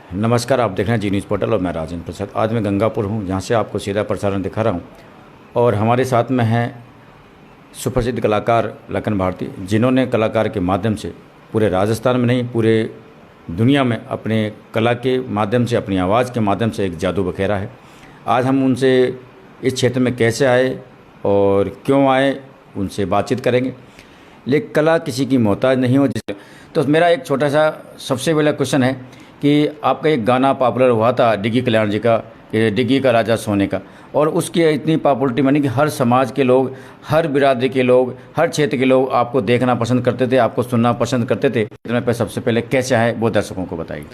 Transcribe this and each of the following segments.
नमस्कार, आप देख रहे हैं जी न्यूज़ पोर्टल और मैं राजेंद्र प्रसाद। आज मैं गंगापुर हूं, जहां से आपको सीधा प्रसारण दिखा रहा हूं और हमारे साथ में हैं सुप्रसिद्ध कलाकार लखन भारती, जिन्होंने कलाकार के माध्यम से पूरे राजस्थान में नहीं पूरे दुनिया में अपने कला के माध्यम से, अपनी आवाज़ के माध्यम से एक जादू बखेरा है। आज हम उनसे इस क्षेत्र में कैसे आए और क्यों आए उनसे बातचीत करेंगे। लेकिन कला किसी की मोहताज नहीं हो। तो मेरा एक छोटा सा सबसे पहला क्वेश्चन है कि आपका एक गाना पॉपुलर हुआ था डिग्गी कल्याण जी का, डिग्गी का राजा सोने का, और उसकी इतनी पॉपुलरिटी बनी कि हर समाज के लोग, हर बिरादरी के लोग, हर क्षेत्र के लोग आपको देखना पसंद करते थे, आपको सुनना पसंद करते थे। इतने पे सबसे पहले कैसे आए वो दर्शकों को बताइए।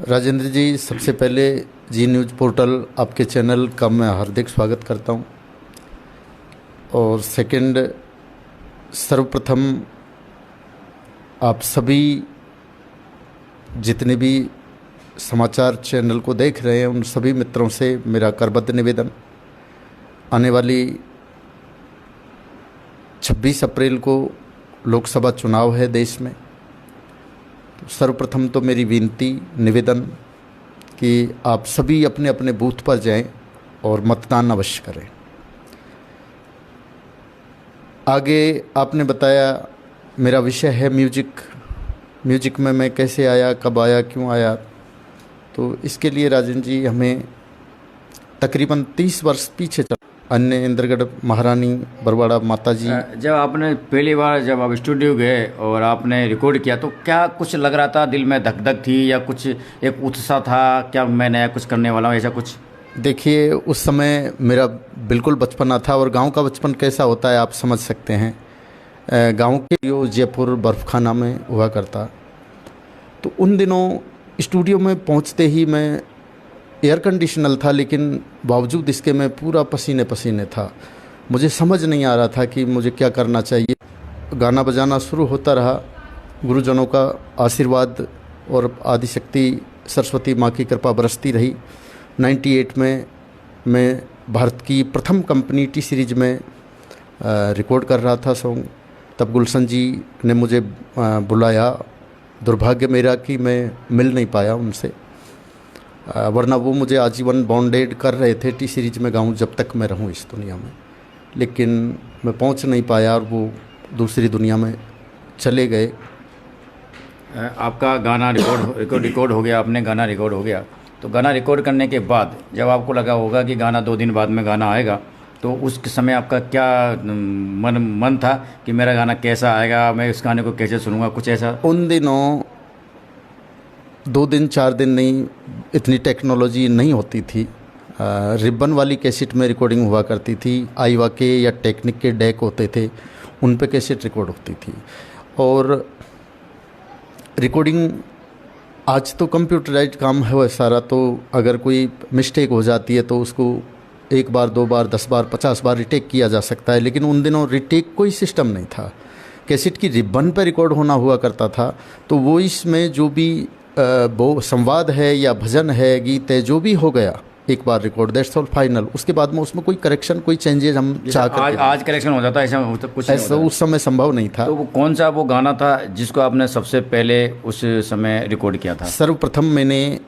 राजेंद्र जी, सबसे पहले जी न्यूज़ पोर्टल आपके चैनल का मैं हार्दिक स्वागत करता हूं। और सेकंड, सर्वप्रथम आप सभी जितने भी समाचार चैनल को देख रहे हैं उन सभी मित्रों से मेरा करबद्ध निवेदन, आने वाली 26 अप्रैल को लोकसभा चुनाव है देश में। तो सर्वप्रथम तो मेरी विनती निवेदन कि आप सभी अपने अपने बूथ पर जाएं और मतदान अवश्य करें। आगे आपने बताया मेरा विषय है म्यूजिक में मैं कैसे आया, कब आया, क्यों आया। तो इसके लिए राजन जी हमें तकरीबन 30 वर्ष पीछे चला। अन्य इंद्रगढ़ महारानी बरवाड़ा माता जी, जब आपने पहली बार जब आप स्टूडियो गए और आपने रिकॉर्ड किया तो क्या कुछ लग रहा था, दिल में धक धक थी या कुछ एक उत्साह था, क्या मैं नया कुछ करने वाला हूँ, ऐसा कुछ? देखिए, उस समय मेरा बिल्कुल बचपना था और गांव का बचपन कैसा होता है आप समझ सकते हैं। गांव के जो जयपुर बर्फखाना में हुआ करता, तो उन दिनों स्टूडियो में पहुंचते ही मैं, एयर कंडीशनल था लेकिन बावजूद इसके मैं पूरा पसीने पसीने था। मुझे समझ नहीं आ रहा था कि मुझे क्या करना चाहिए। गाना बजाना शुरू होता रहा, गुरुजनों का आशीर्वाद और आदिशक्ति सरस्वती माँ की कृपा बरसती रही। 98 में मैं भारत की प्रथम कंपनी टी सीरीज में रिकॉर्ड कर रहा था सॉन्ग। तब गुलशन जी ने मुझे बुलाया। दुर्भाग्य मेरा कि मैं मिल नहीं पाया उनसे, वरना वो मुझे आजीवन बॉन्डेड कर रहे थे टी सीरीज में गाऊं जब तक मैं रहूं इस दुनिया में। लेकिन मैं पहुंच नहीं पाया और वो दूसरी दुनिया में चले गए। आपका गाना रिकॉर्ड हो गया, आपने गाना रिकॉर्ड हो गया। तो गाना रिकॉर्ड करने के बाद जब आपको लगा होगा कि गाना 2 दिन बाद में गाना आएगा, तो उस समय आपका क्या मन था कि मेरा गाना कैसा आएगा, मैं इस गाने को कैसे सुनूंगा, कुछ ऐसा? उन दिनों 2 दिन 4 दिन नहीं, इतनी टेक्नोलॉजी नहीं होती थी। रिबन वाली कैसेट में रिकॉर्डिंग हुआ करती थी। आईवा के या टेक्निक के डेक होते थे, उन पे कैसेट रिकॉर्ड होती थी। और रिकॉर्डिंग आज तो कंप्यूटराइज्ड काम है वह सारा, तो अगर कोई मिस्टेक हो जाती है तो उसको 1 बार 2 बार 10 बार 50 बार रिटेक किया जा सकता है। लेकिन उन दिनों रिटेक कोई सिस्टम नहीं था। कैसेट की रिबन पर रिकॉर्ड होना हुआ करता था। तो वो इसमें जो भी वो संवाद है या भजन है, गीत है, जो भी हो गया, एक बार रिकॉर्ड, दैट्स ऑल फाइनल। उसके बाद में उसमें कोई करेक्शन, कोई चेंजेस हम चाह आज करेक्शन हो जाता है, ऐसा कुछ ऐसा उस समय संभव नहीं था। तो वो कौन सा वो गाना था जिसको आपने सबसे पहले उस समय रिकॉर्ड किया था? सर्वप्रथम मैंने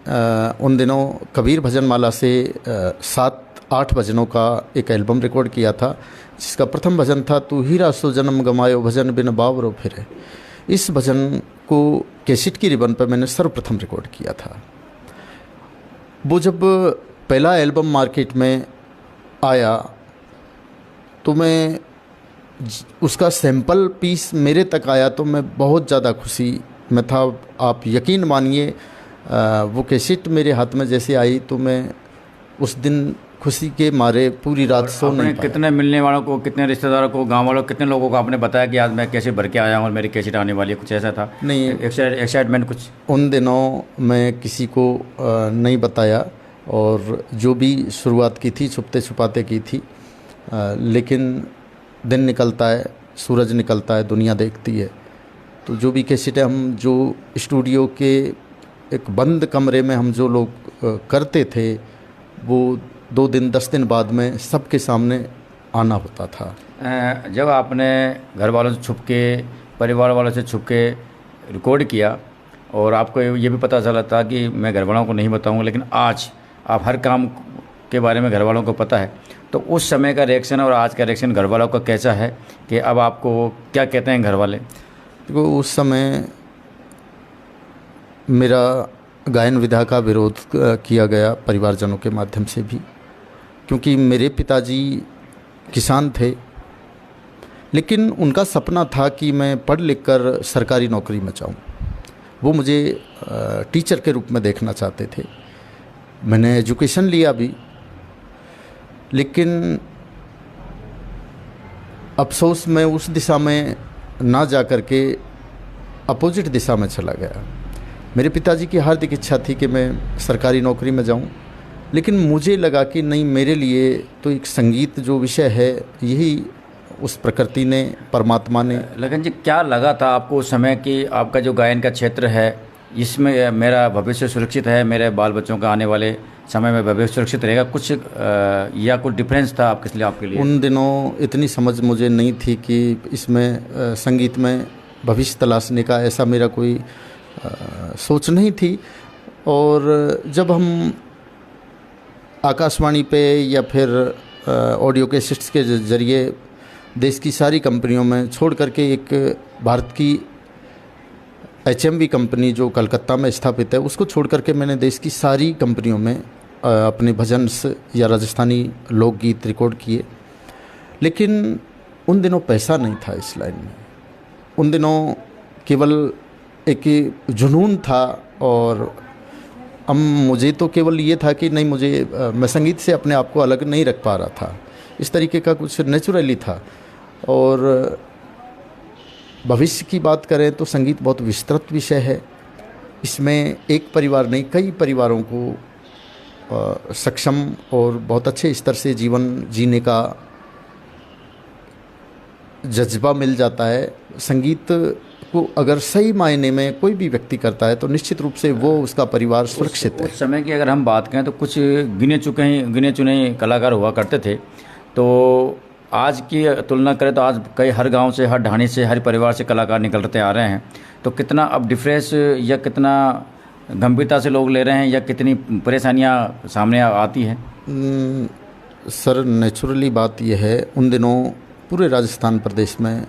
उन दिनों कबीर भजन माला से 7-8 भजनों का एक एल्बम रिकॉर्ड किया था, जिसका प्रथम भजन था तू हीरा सो जन्म गमायो भजन बिन बावरो फिरे। इस भजन को कैसेट की रिबन पर मैंने सर्वप्रथम रिकॉर्ड किया था। वो जब पहला एल्बम मार्केट में आया तो मैं उसका सैंपल पीस मेरे तक आया तो मैं बहुत ज़्यादा खुशी में था। आप यकीन मानिए, वो कैसेट मेरे हाथ में जैसे आई तो मैं उस दिन खुशी के मारे पूरी रात सो नहीं पाया। कितने मिलने वालों को, कितने रिश्तेदारों को, गांव वालों, कितने लोगों को आपने बताया कि आज मैं कैसे भर के आया हूँ और मेरी कैसेट आने वाली है, कुछ ऐसा था? नहीं, एक्साइटमेंट कुछ? उन दिनों मैं किसी को नहीं बताया और जो भी शुरुआत की थी छुपते छुपाते की थी। लेकिन दिन निकलता है, सूरज निकलता है, दुनिया देखती है। तो जो भी कैसेटें हम जो स्टूडियो के एक बंद कमरे में हम जो लोग करते थे, वो 2 दिन 10 दिन बाद में सबके सामने आना होता था। जब आपने घर वालों से छुप के, परिवार वालों से छुप के रिकॉर्ड किया और आपको ये भी पता चला था कि मैं घरवालों को नहीं बताऊंगा, लेकिन आज आप हर काम के बारे में घरवालों को पता है। तो उस समय का रिएक्शन और आज का रिएक्शन घरवालों का कैसा है कि अब आपको क्या कहते हैं घरवाले? देखो, उस समय मेरा गायन विधा का विरोध किया गया परिवारजनों के माध्यम से भी, क्योंकि मेरे पिताजी किसान थे, लेकिन उनका सपना था कि मैं पढ़ लिख कर सरकारी नौकरी में जाऊँ। वो मुझे टीचर के रूप में देखना चाहते थे। मैंने एजुकेशन लिया भी, लेकिन अफसोस मैं उस दिशा में ना जा कर के अपोजिट दिशा में चला गया। मेरे पिताजी की हार्दिक इच्छा थी कि मैं सरकारी नौकरी में जाऊं, लेकिन मुझे लगा कि नहीं, मेरे लिए तो एक संगीत जो विषय है, यही उस प्रकृति ने, परमात्मा ने। लगन जी, क्या लगा था आपको उस समय कि आपका जो गायन का क्षेत्र है, इसमें मेरा भविष्य सुरक्षित है, मेरे बाल बच्चों का आने वाले समय में भविष्य सुरक्षित रहेगा, कुछ या कुछ डिफरेंस था आपके लिए? उन दिनों इतनी समझ मुझे नहीं थी कि इसमें संगीत में भविष्य तलाशने का ऐसा मेरा कोई सोच नहीं थी। और जब हम आकाशवाणी पे या फिर ऑडियो कैसेट्स के ज़रिए देश की सारी कंपनियों में छोड़ करके एक भारत की HMV कंपनी जो कलकत्ता में स्थापित है, उसको छोड़ करके मैंने देश की सारी कंपनियों में अपने भजन या राजस्थानी लोकगीत रिकॉर्ड किए। लेकिन उन दिनों पैसा नहीं था इस लाइन में। उन दिनों केवल एक जुनून था, और मुझे तो केवल ये था कि नहीं, मैं संगीत से अपने आप को अलग नहीं रख पा रहा था। इस तरीके का कुछ नेचुरली था। और भविष्य की बात करें तो संगीत बहुत विस्तृत विषय है। इसमें एक परिवार नहीं, कई परिवारों को सक्षम और बहुत अच्छे स्तर से जीवन जीने का जज्बा मिल जाता है। संगीत को अगर सही मायने में कोई भी व्यक्ति करता है तो निश्चित रूप से वो उसका परिवार सुरक्षित है। उस समय की अगर हम बात करें तो कुछ गिने चुने कलाकार हुआ करते थे। तो आज की तुलना करें तो आज हर गांव से, हर ढाणी से, हर परिवार से कलाकार निकलते आ रहे हैं। तो कितना अब डिफरेंस या कितना गंभीरता से लोग ले रहे हैं या कितनी परेशानियां सामने आती हैं? सर, नेचुरली बात यह है, उन दिनों पूरे राजस्थान प्रदेश में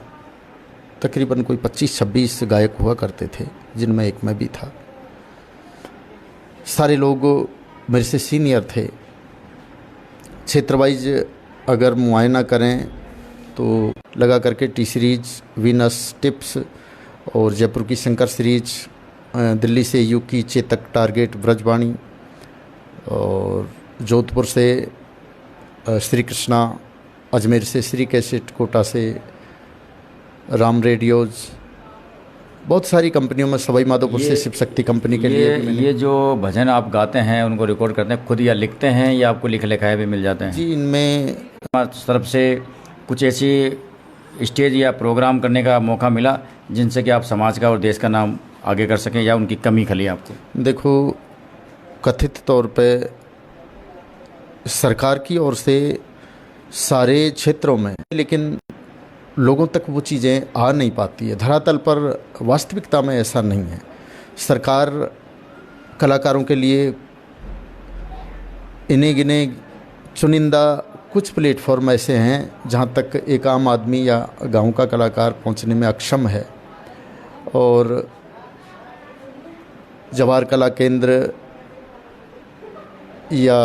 तकरीबन कोई 25-26 गायक हुआ करते थे, जिनमें एक मैं भी था। सारे लोग मेरे से सीनियर थे। क्षेत्र वाइज अगर मुआयना करें तो लगा करके टी सीरीज, वीनस, टिप्स और जयपुर की शंकर सीरीज, दिल्ली से यू की चेतक, टारगेट, ब्रजवाणी, और जोधपुर से श्री कृष्णा, अजमेर से श्री कैसेट, कोटा से राम रेडियोज़, बहुत सारी कंपनियों में, सवाई माधोपुर से शिव शक्ति कंपनी के लिए ये जो भजन आप गाते हैं उनको रिकॉर्ड करते हैं खुद या लिखते हैं या आपको लिखे लिखाए भी मिल जाते हैं? जी, इनमें तरफ से कुछ ऐसी स्टेज या प्रोग्राम करने का मौका मिला जिनसे कि आप समाज का और देश का नाम आगे कर सकें, या उनकी कमी खली आपको? देखो, कथित तौर पे सरकार की ओर से सारे क्षेत्रों में, लेकिन लोगों तक वो चीज़ें आ नहीं पाती है। धरातल पर वास्तविकता में ऐसा नहीं है। सरकार कलाकारों के लिए इन्हें गिने चुनिंदा कुछ प्लेटफॉर्म ऐसे हैं जहाँ तक एक आम आदमी या गांव का कलाकार पहुँचने में अक्षम है। और जवाहर कला केंद्र या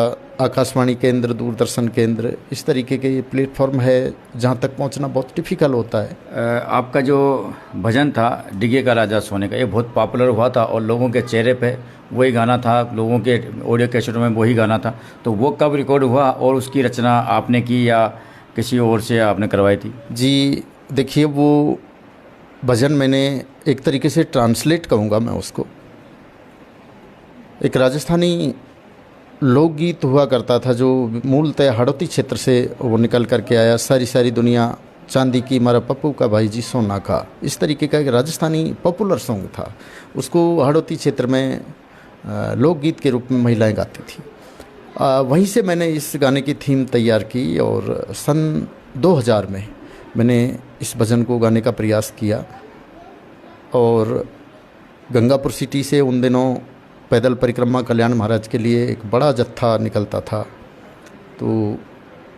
आकाशवाणी केंद्र, दूरदर्शन केंद्र, इस तरीके के ये प्लेटफॉर्म है जहाँ तक पहुँचना बहुत डिफ़िकल्ट होता है। आपका जो भजन था डिगे का राजा सोने का, ये बहुत पॉपुलर हुआ था और लोगों के चेहरे पे वही गाना था, लोगों के ऑडियो कैसेट में वही गाना था। तो वो कब रिकॉर्ड हुआ और उसकी रचना आपने की या किसी और से आपने करवाई थी? जी देखिए, वो भजन मैंने एक तरीके से ट्रांसलेट कहूँगा मैं उसको। एक राजस्थानी लोकगीत हुआ करता था जो मूलतः हड़ौती क्षेत्र से वो निकल करके आया। सारी दुनिया चांदी की, मारा पप्पू का भाई जी सोना का, इस तरीके का एक राजस्थानी पॉपुलर सॉन्ग था। उसको हड़ौती क्षेत्र में लोकगीत के रूप में महिलाएं गाती थी। वहीं से मैंने इस गाने की थीम तैयार की और सन 2000 में मैंने इस भजन को गाने का प्रयास किया। और गंगापुर सिटी से उन दिनों पैदल परिक्रमा कल्याण महाराज के लिए एक बड़ा जत्था निकलता था। तो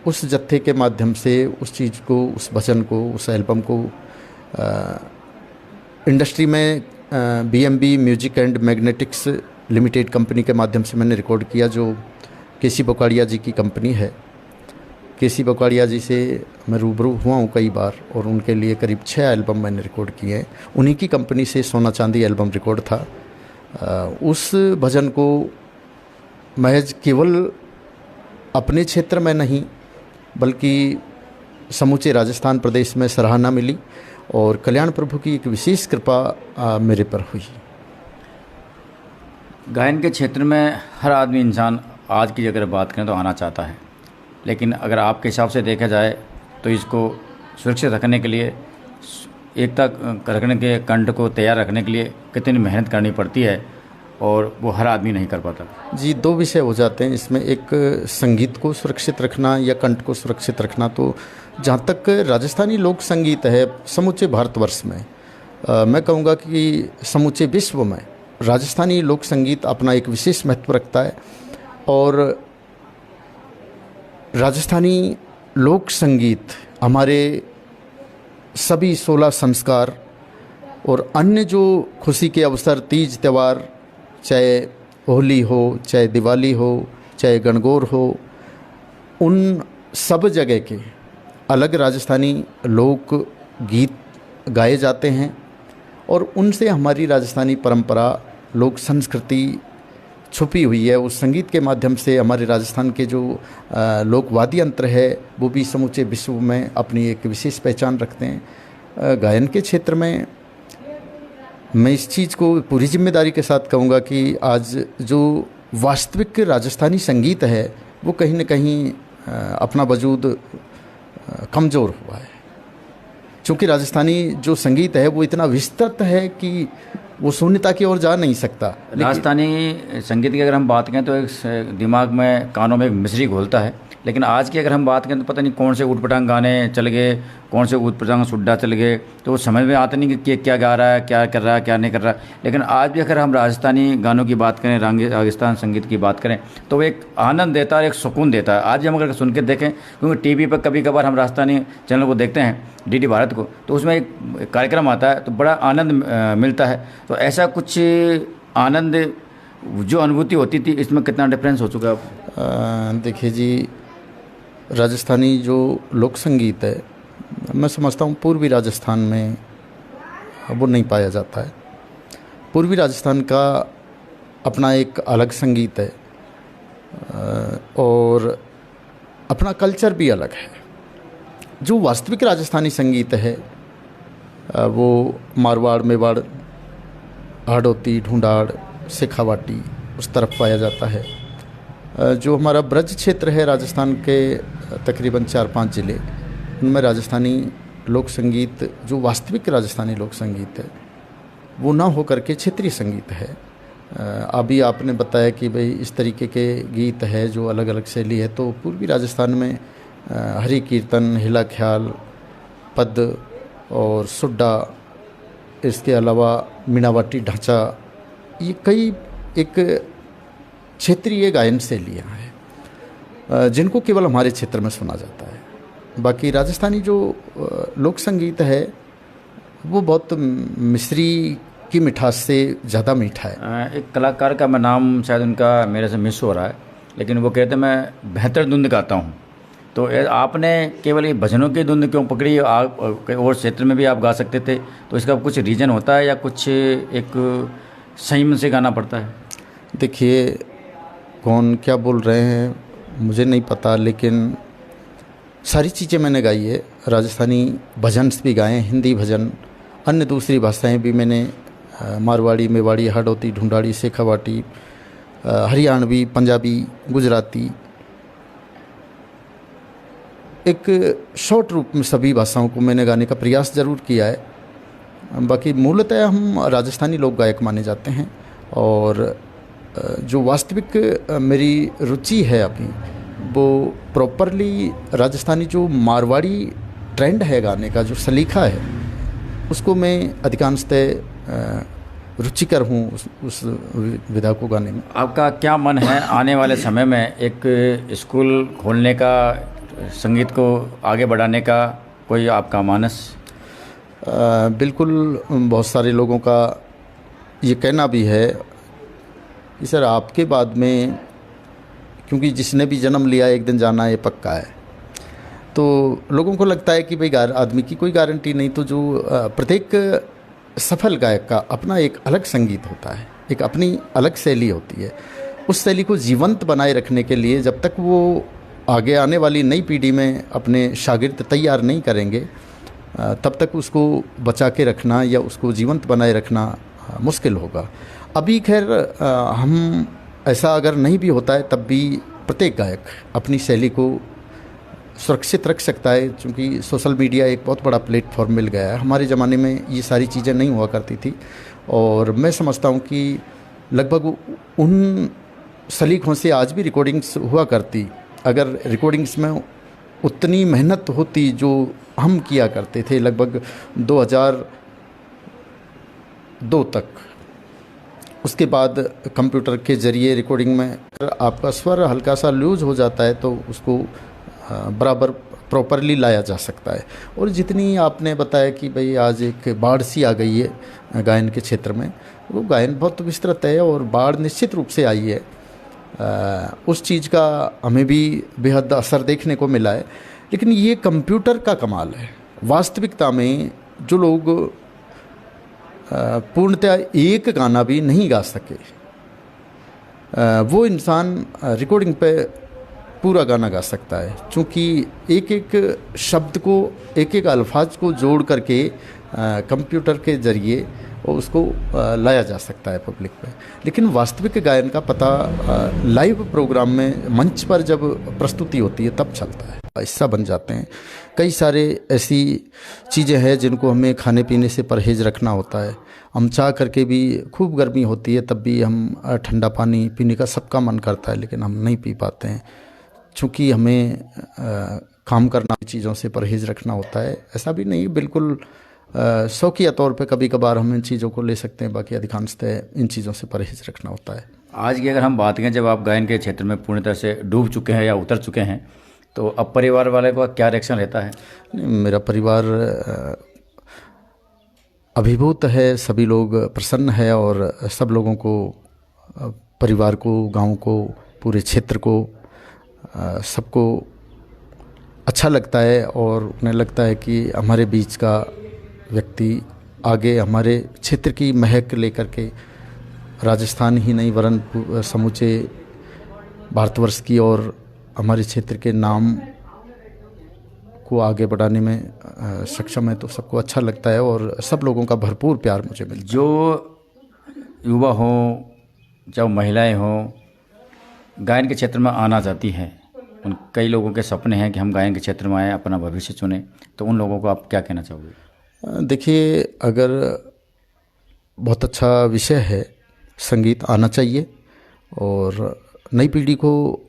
उस जत्थे के माध्यम से उस चीज़ को, उस भजन को, उस एल्बम को इंडस्ट्री में BMB music and magnetics limited company के माध्यम से मैंने रिकॉर्ड किया, जो केसी बकाड़िया जी की कंपनी है। केसी बकाड़िया जी से मैं रूबरू हुआ हूँ कई बार, और उनके लिए करीब 6 एल्बम मैंने रिकॉर्ड किए हैं। उन्हीं की कंपनी से सोना चांदी एल्बम रिकॉर्ड था। उस भजन को महज केवल अपने क्षेत्र में नहीं बल्कि समूचे राजस्थान प्रदेश में सराहना मिली, और कल्याण प्रभु की एक विशेष कृपा मेरे पर हुई। गायन के क्षेत्र में हर आदमी, इंसान आज की अगर बात करें तो आना चाहता है, लेकिन अगर आपके हिसाब से देखा जाए तो इसको सुरक्षित रखने के लिए, एकता रखने के, कंठ को तैयार रखने के लिए कितनी मेहनत करनी पड़ती है, और वो हर आदमी नहीं कर पाता। जी, 2 विषय हो जाते हैं इसमें। एक संगीत को सुरक्षित रखना या कंठ को सुरक्षित रखना। तो जहाँ तक राजस्थानी लोक संगीत है, समूचे भारतवर्ष में, मैं कहूँगा कि समूचे विश्व में राजस्थानी लोक संगीत अपना एक विशेष महत्व रखता है। और राजस्थानी लोक संगीत हमारे सभी 16 संस्कार और अन्य जो खुशी के अवसर, तीज त्यौहार, चाहे होली हो, चाहे दिवाली हो, चाहे गणगौर हो, उन सब जगह के अलग राजस्थानी लोक गीत गाए जाते हैं, और उनसे हमारी राजस्थानी परंपरा, लोक संस्कृति छुपी हुई है। उस संगीत के माध्यम से हमारे राजस्थान के जो लोक वाद्य यंत्र है वो भी समूचे विश्व में अपनी एक विशेष पहचान रखते हैं। गायन के क्षेत्र में मैं इस चीज़ को पूरी जिम्मेदारी के साथ कहूँगा कि आज जो वास्तविक राजस्थानी संगीत है वो कहीं न कहीं अपना वजूद कमज़ोर हुआ है, क्योंकि राजस्थानी जो संगीत है वो इतना विस्तृत है कि वो शून्यता की ओर जा नहीं सकता। राजस्थानी संगीत की अगर हम बात करें तो एक दिमाग में, कानों में एक मिश्री घोलता है, लेकिन आज की अगर हम बात करें तो पता नहीं कौन से ऊटपटांग गाने चल गए, कौन से ऊटपटांग सुड्डा चल गए, तो वो समझ में आता नहीं कि क्या गा रहा है, क्या कर रहा है, क्या नहीं कर रहा है। लेकिन आज भी अगर हम राजस्थानी गानों की बात करें, राजस्थान संगीत की बात करें, तो वो एक आनंद देता है, एक सुकून देता है। आज भी हम अगर सुन के देखें, क्योंकि टीवी पर कभी कभार हम राजस्थानी चैनल को देखते हैं, DD भारत को, तो उसमें एक कार्यक्रम आता है तो बड़ा आनंद मिलता है। तो ऐसा कुछ आनंद, जो अनुभूति होती थी, इसमें कितना डिफरेंस हो चुका है? देखिए जी, राजस्थानी जो लोक संगीत है, मैं समझता हूँ पूर्वी राजस्थान में वो नहीं पाया जाता है। पूर्वी राजस्थान का अपना एक अलग संगीत है, और अपना कल्चर भी अलग है। जो वास्तविक राजस्थानी संगीत है वो मारवाड़, मेवाड़, हाड़ौती, ढूंढाड़, शेखावाटी, उस तरफ पाया जाता है। जो हमारा ब्रज क्षेत्र है राजस्थान के तकरीबन 4-5 ज़िले, उनमें राजस्थानी लोक संगीत, जो वास्तविक राजस्थानी लोक संगीत है, वो ना हो करके क्षेत्रीय संगीत है। अभी आपने बताया कि भाई इस तरीके के गीत है जो अलग अलग शैली है, तो पूर्वी राजस्थान में हरि कीर्तन, हिला ख्याल, पद और सुड्डा, इसके अलावा मीणावाटी ढांचा, ये कई एक क्षेत्रीय गायन शैलियाँ हैं जिनको केवल हमारे क्षेत्र में सुना जाता है। बाकी राजस्थानी जो लोक संगीत है वो बहुत मिश्री की मिठास से ज़्यादा मीठा है। एक कलाकार का मैं नाम शायद उनका मेरे से मिस हो रहा है, लेकिन वो कहते हैं मैं बेहतर धुन गाता हूँ। तो आपने केवल ये भजनों की धुन क्यों पकड़ी? आप और क्षेत्र में भी आप गा सकते थे, तो इसका कुछ रीज़न होता है या कुछ एक संयम से गाना पड़ता है? देखिए, कौन क्या बोल रहे हैं मुझे नहीं पता, लेकिन सारी चीज़ें मैंने गाई है। राजस्थानी भजन भी गाए, हिंदी भजन, अन्य दूसरी भाषाएं भी मैंने, मारवाड़ी, मेवाड़ी, हाड़ौती, ढूंढाड़ी, शेखावाटी, हरियाणवी, पंजाबी, गुजराती, एक शॉर्ट रूप में सभी भाषाओं को मैंने गाने का प्रयास ज़रूर किया है। बाकी मूलतः हम राजस्थानी लोक गायक माने जाते हैं, और जो वास्तविक मेरी रुचि है अभी वो प्रॉपरली राजस्थानी जो मारवाड़ी ट्रेंड है गाने का, जो सलीका है, उसको मैं अधिकांशतः रुचिकर हूँ उस विधा को गाने में। आपका क्या मन है आने वाले समय में एक स्कूल खोलने का, संगीत को आगे बढ़ाने का, कोई आपका मानस? बिल्कुल, बहुत सारे लोगों का ये कहना भी है कि सर आपके बाद में, क्योंकि जिसने भी जन्म लिया एक दिन जाना है, ये पक्का है। तो लोगों को लगता है कि भाई आदमी की कोई गारंटी नहीं। तो जो प्रत्येक सफल गायक का अपना एक अलग संगीत होता है, एक अपनी अलग शैली होती है। उस शैली को जीवंत बनाए रखने के लिए जब तक वो आगे आने वाली नई पीढ़ी में अपने शागिर्द तैयार नहीं करेंगे, तब तक उसको बचा के रखना या उसको जीवंत बनाए रखना मुश्किल होगा। अभी खैर हम ऐसा अगर नहीं भी होता है तब भी प्रत्येक गायक अपनी शैली को सुरक्षित रख सकता है, क्योंकि सोशल मीडिया एक बहुत बड़ा प्लेटफॉर्म मिल गया है। हमारे ज़माने में ये सारी चीज़ें नहीं हुआ करती थी, और मैं समझता हूँ कि लगभग उन सलीखों से आज भी रिकॉर्डिंग्स हुआ करती। अगर रिकॉर्डिंग्स में उतनी मेहनत होती जो हम किया करते थे लगभग 2002 तक, उसके बाद कंप्यूटर के ज़रिए रिकॉर्डिंग में आपका स्वर हल्का सा लूज हो जाता है तो उसको बराबर प्रॉपरली लाया जा सकता है। और जितनी आपने बताया कि भाई आज एक बाढ़ सी आ गई है गायन के क्षेत्र में, वो गायन बहुत विस्तृत है और बाढ़ निश्चित रूप से आई है। उस चीज़ का हमें भी बेहद असर देखने को मिला है। लेकिन ये कंप्यूटर का कमाल है। वास्तविकता में जो लोग पूर्णतः एक गाना भी नहीं गा सके, वो इंसान रिकॉर्डिंग पे पूरा गाना गा सकता है, क्योंकि एक एक शब्द को, एक एक अल्फाज को जोड़ करके कंप्यूटर के ज़रिए उसको लाया जा सकता है पब्लिक पे। लेकिन वास्तविक गायन का पता लाइव प्रोग्राम में मंच पर जब प्रस्तुति होती है तब चलता है, हिस्सा बन जाते हैं। कई सारे ऐसी चीज़ें हैं जिनको हमें खाने पीने से परहेज़ रखना होता है। हम चाह करके भी, खूब गर्मी होती है तब भी हम ठंडा पानी पीने का सबका मन करता है, लेकिन हम नहीं पी पाते हैं, चूँकि हमें काम करना, चीज़ों से परहेज़ रखना होता है। ऐसा भी नहीं, बिल्कुल शौकिया तौर पे कभी कभार हम इन चीज़ों को ले सकते हैं, बाकी अधिकांशतः इन चीज़ों से परहेज़ रखना होता है। आज की अगर हम बात करें, जब आप गायन के क्षेत्र में पूर्ण तरह से डूब चुके हैं या उतर चुके हैं, तो अब परिवार वाले का क्या रिएक्शन रहता है? मेरा परिवार अभिभूत है, सभी लोग प्रसन्न है, और सब लोगों को, परिवार को, गांव को, पूरे क्षेत्र को, सबको अच्छा लगता है। और उन्हें लगता है कि हमारे बीच का व्यक्ति आगे हमारे क्षेत्र की महक लेकर के राजस्थान ही नहीं वरन समूचे भारतवर्ष की और हमारे क्षेत्र के नाम को आगे बढ़ाने में सक्षम है, तो सबको अच्छा लगता है और सब लोगों का भरपूर प्यार मुझे मिलता है। जो युवा हों, चाहे महिलाएं हों, गायन के क्षेत्र में आना चाहती हैं, उन कई लोगों के सपने हैं कि हम गायन के क्षेत्र में आए, अपना भविष्य चुने, तो उन लोगों को आप क्या कहना चाहोगे? देखिए, अगर बहुत अच्छा विषय है, संगीत आना चाहिए, और नई पीढ़ी को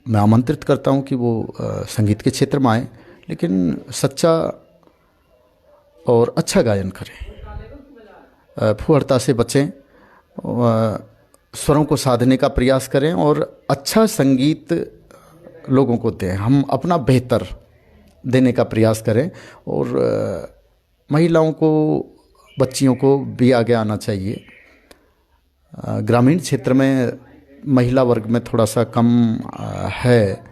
मैं आमंत्रित करता हूं कि वो संगीत के क्षेत्र में आए, लेकिन सच्चा और अच्छा गायन करें, फुहड़ता से बचें, स्वरों को साधने का प्रयास करें और अच्छा संगीत लोगों को दें। हम अपना बेहतर देने का प्रयास करें, और महिलाओं को, बच्चियों को भी आगे आना चाहिए। ग्रामीण क्षेत्र में महिला वर्ग में थोड़ा सा कम है,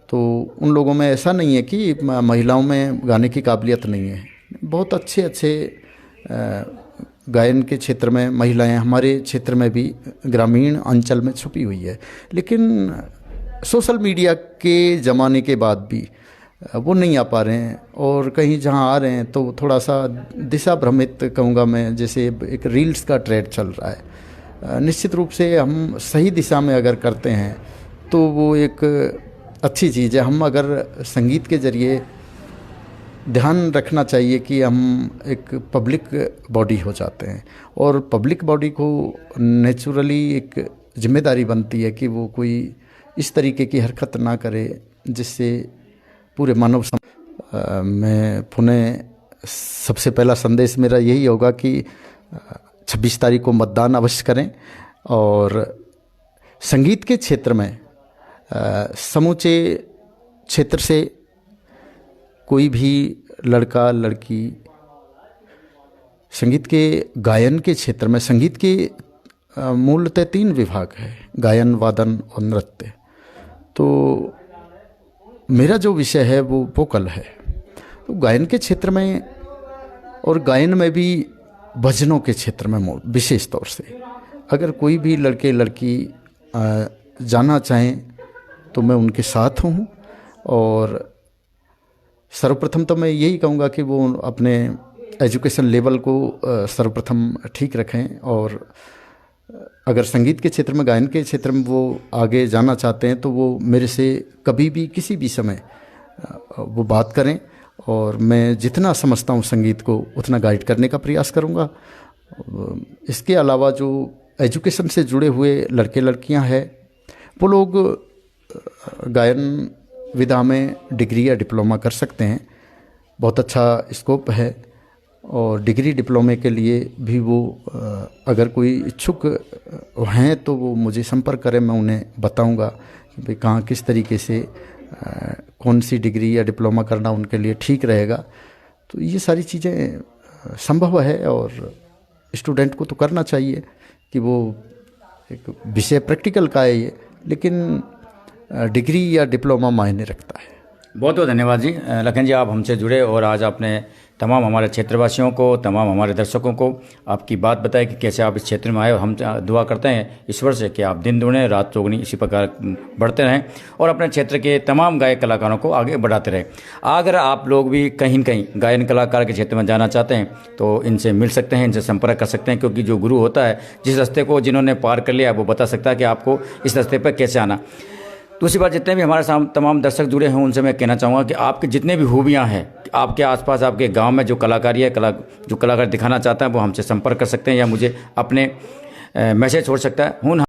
तो उन लोगों में ऐसा नहीं है कि महिलाओं में गाने की काबिलियत नहीं है। बहुत अच्छे अच्छे गायन के क्षेत्र में महिलाएं हमारे क्षेत्र में भी ग्रामीण अंचल में छुपी हुई है, लेकिन सोशल मीडिया के ज़माने के बाद भी वो नहीं आ पा रहे हैं, और कहीं जहाँ आ रहे हैं तो थोड़ा सा दिशा भ्रमित कहूँगा मैं, जैसे एक रील्स का ट्रेंड चल रहा है। निश्चित रूप से हम सही दिशा में अगर करते हैं तो वो एक अच्छी चीज़ है। हम अगर संगीत के ज़रिए ध्यान रखना चाहिए कि हम एक पब्लिक बॉडी हो जाते हैं, और पब्लिक बॉडी को नेचुरली एक जिम्मेदारी बनती है कि वो कोई इस तरीके की हरकत ना करे जिससे पूरे मानव मैं पुनः सबसे पहला संदेश मेरा यही होगा कि 26 तारीख को मतदान अवश्य करें। और संगीत के क्षेत्र में समूचे क्षेत्र से कोई भी लड़का लड़की संगीत के गायन के क्षेत्र में, संगीत के मूलतः 3 विभाग है, गायन, वादन और नृत्य। तो मेरा जो विषय है वो वोकल है। तो गायन के क्षेत्र में और गायन में भी भजनों के क्षेत्र में विशेष तौर से अगर कोई भी लड़के लड़की जाना चाहें तो मैं उनके साथ हूँ। और सर्वप्रथम तो मैं यही कहूँगा कि वो अपने एजुकेशन लेवल को सर्वप्रथम ठीक रखें। और अगर संगीत के क्षेत्र में, गायन के क्षेत्र में वो आगे जाना चाहते हैं तो वो मेरे से कभी भी किसी भी समय वो बात करें, और मैं जितना समझता हूँ संगीत को उतना गाइड करने का प्रयास करूँगा। इसके अलावा जो एजुकेशन से जुड़े हुए लड़के लड़कियाँ हैं वो लोग गायन विधा में डिग्री या डिप्लोमा कर सकते हैं, बहुत अच्छा स्कोप है। और डिग्री डिप्लोमे के लिए भी वो अगर कोई इच्छुक हैं तो वो मुझे संपर्क करें, मैं उन्हें बताऊंगा कि भाई कहाँ किस तरीके से कौन सी डिग्री या डिप्लोमा करना उनके लिए ठीक रहेगा। तो ये सारी चीज़ें संभव है और स्टूडेंट को तो करना चाहिए कि वो एक विषय प्रैक्टिकल का है ये, लेकिन डिग्री या डिप्लोमा मायने रखता है। बहुत बहुत धन्यवाद जी लखन जी, आप हमसे जुड़े और आज आपने तमाम हमारे क्षेत्रवासियों को, तमाम हमारे दर्शकों को आपकी बात बताई कि कैसे आप इस क्षेत्र में आए। और हम दुआ करते हैं ईश्वर से कि आप दिन दुगने रात चौगुनी इसी प्रकार बढ़ते रहें और अपने क्षेत्र के तमाम गायक कलाकारों को आगे बढ़ाते रहें। अगर आप लोग भी कहीं न कहीं गायन कलाकार के क्षेत्र में जाना चाहते हैं तो इनसे मिल सकते हैं, इनसे संपर्क कर सकते हैं, क्योंकि जो गुरु होता है जिस रास्ते को जिन्होंने पार कर लिया वो बता सकता है कि आपको इस रास्ते पर कैसे आना। दूसरी बात, जितने भी हमारे साथ तमाम दर्शक जुड़े हैं उनसे मैं कहना चाहूँगा कि आपके जितने भी खूबियाँ हैं, आपके आसपास आपके गांव में जो कलाकारी है, जो कलाकार दिखाना चाहता है वो हमसे संपर्क कर सकते हैं या मुझे अपने मैसेज छोड़ सकता है।